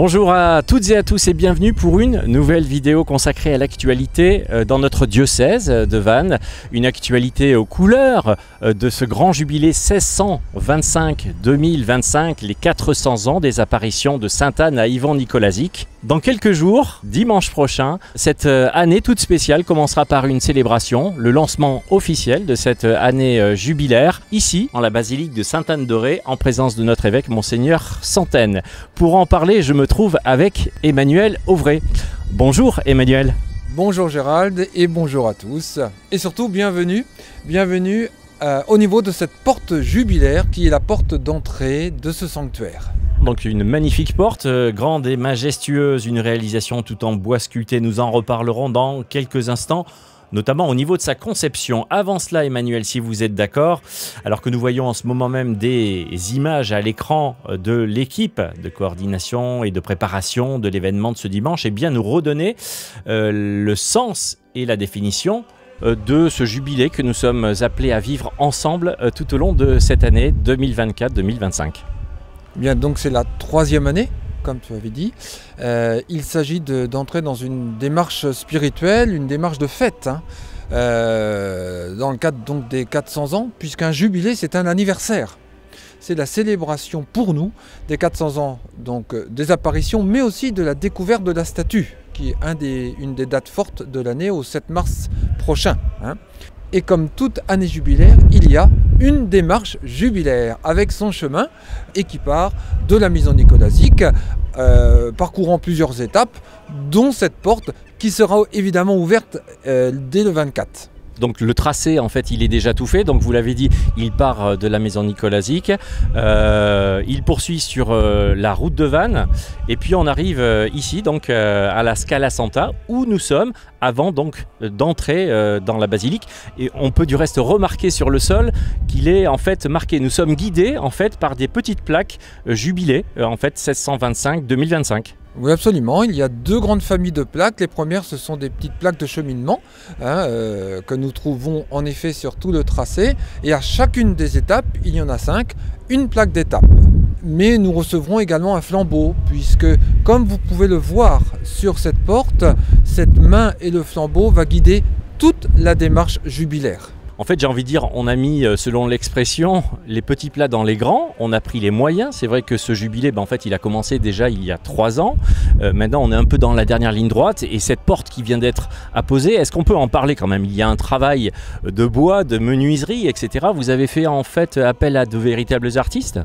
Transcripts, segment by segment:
Bonjour à toutes et à tous et bienvenue pour une nouvelle vidéo consacrée à l'actualité dans notre diocèse de Vannes. Une actualité aux couleurs de ce grand jubilé 1625-2025, les 400 ans des apparitions de Sainte Anne à Yvan-Nicolazic. Dans quelques jours, dimanche prochain, cette année toute spéciale commencera par une célébration, le lancement officiel de cette année jubilaire, ici, en la basilique de Sainte-Anne-d'Auray, en présence de notre évêque, Monseigneur Santène. Pour en parler, je me trouve avec Emmanuel Auvray. Bonjour Emmanuel. Bonjour Gérald et bonjour à tous. Et surtout, bienvenue au niveau de cette porte jubilaire qui est la porte d'entrée de ce sanctuaire. Donc une magnifique porte, grande et majestueuse, une réalisation tout en bois sculpté. Nous en reparlerons dans quelques instants, notamment au niveau de sa conception. Avant cela, Emmanuel, si vous êtes d'accord, alors que nous voyons en ce moment même des images à l'écran de l'équipe de coordination et de préparation de l'événement de ce dimanche, eh bien nous redonner le sens et la définition de ce jubilé que nous sommes appelés à vivre ensemble tout au long de cette année 2024-2025. Bien, donc c'est la troisième année, comme tu avais dit. Il s'agit d'entrer dans une démarche spirituelle, une démarche de fête, dans le cadre donc des 400 ans, puisqu'un jubilé c'est un anniversaire. C'est la célébration pour nous des 400 ans donc, des apparitions, mais aussi de la découverte de la statue, qui est une des dates fortes de l'année au 7 mars prochain. Et comme toute année jubilaire, il y a une démarche jubilaire avec son chemin et qui part de la maison Nicolazic, parcourant plusieurs étapes, dont cette porte qui sera évidemment ouverte dès le 24. Donc le tracé, en fait, il est déjà tout fait. Donc vous l'avez dit, il part de la maison Nicolazic, il poursuit sur la route de Vannes, et puis on arrive ici, donc à la Scala Santa, où nous sommes avant donc d'entrer dans la basilique. Et on peut du reste remarquer sur le sol qu'il est en fait marqué. Nous sommes guidés en fait par des petites plaques jubilées, en fait 1625-2025. Oui, absolument. Il y a deux grandes familles de plaques. Les premières, ce sont des petites plaques de cheminement que nous trouvons en effet sur tout le tracé. Et à chacune des étapes, il y en a 5, une plaque d'étape. Mais nous recevrons également un flambeau, puisque comme vous pouvez le voir sur cette porte, cette main et le flambeau va guider toute la démarche jubilaire. En fait, j'ai envie de dire, on a mis, selon l'expression, les petits plats dans les grands. On a pris les moyens. C'est vrai que ce jubilé, en fait, il a commencé déjà il y a 3 ans. Maintenant, on est un peu dans la dernière ligne droite. Et cette porte qui vient d'être apposée, est-ce qu'on peut en parler quand même? Il y a un travail de bois, de menuiserie, etc. Vous avez fait en fait appel à de véritables artistes?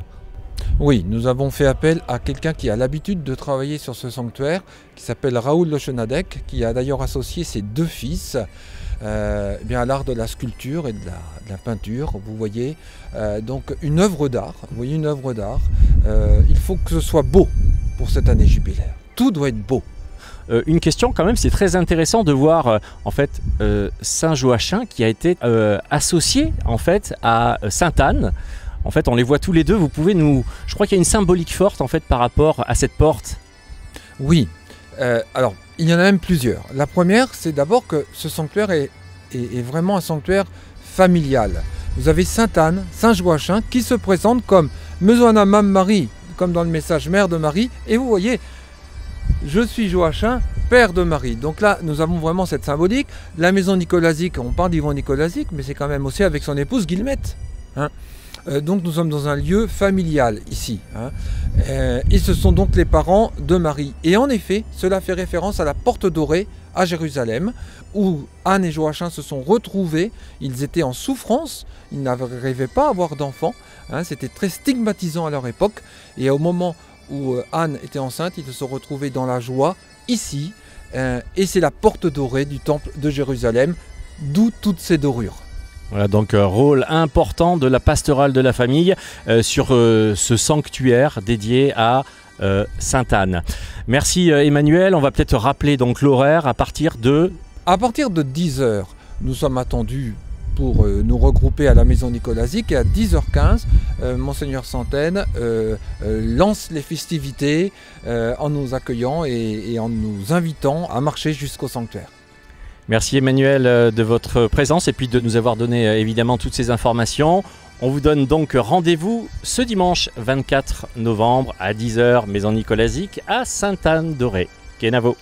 Oui, nous avons fait appel à quelqu'un qui a l'habitude de travailler sur ce sanctuaire, qui s'appelle Raoul Lochenadec, qui a d'ailleurs associé ses 2 fils à l'art de la sculpture et de la peinture. Vous voyez, donc une œuvre d'art. Vous voyez une œuvre d'art. Il faut que ce soit beau pour cette année jubilaire. Tout doit être beau. Une question quand même, c'est très intéressant de voir en fait Saint Joachim qui a été associé en fait à Sainte Anne. En fait, on les voit tous les deux. Vous pouvez nous... Je crois qu'il y a une symbolique forte en fait par rapport à cette porte. Oui. Alors, il y en a même plusieurs. La première, c'est d'abord que ce sanctuaire est vraiment un sanctuaire familial. Vous avez Sainte Anne, Saint Joachim qui se présentent comme Mezoana Mam Marie, comme dans le message Mère de Marie. Et vous voyez, je suis Joachim, Père de Marie. Donc là, nous avons vraiment cette symbolique. La maison Nicolazic, on parle d'Yvan Nicolazic, mais c'est quand même aussi avec son épouse Guillemette. Donc nous sommes dans un lieu familial ici. Et ce sont donc les parents de Marie. Et en effet, cela fait référence à la porte dorée à Jérusalem, où Anne et Joachim se sont retrouvés. Ils étaient en souffrance, ils n'arrivaient pas à avoir d'enfants. C'était très stigmatisant à leur époque. Et au moment où Anne était enceinte, ils se sont retrouvés dans la joie, ici. Et c'est la porte dorée du temple de Jérusalem, d'où toutes ces dorures. Voilà donc rôle important de la pastorale de la famille sur ce sanctuaire dédié à Sainte Anne. Merci Emmanuel, on va peut-être rappeler donc l'horaire à partir de... À partir de 10 h, nous sommes attendus pour nous regrouper à la maison Nicolazic et à 10h15, Monseigneur Santène lance les festivités en nous accueillant et en nous invitant à marcher jusqu'au sanctuaire. Merci Emmanuel de votre présence et puis de nous avoir donné évidemment toutes ces informations. On vous donne donc rendez-vous ce dimanche 24 novembre à 10 h, maison Nicolazic à Sainte-Anne-d'Auray. Kenavo.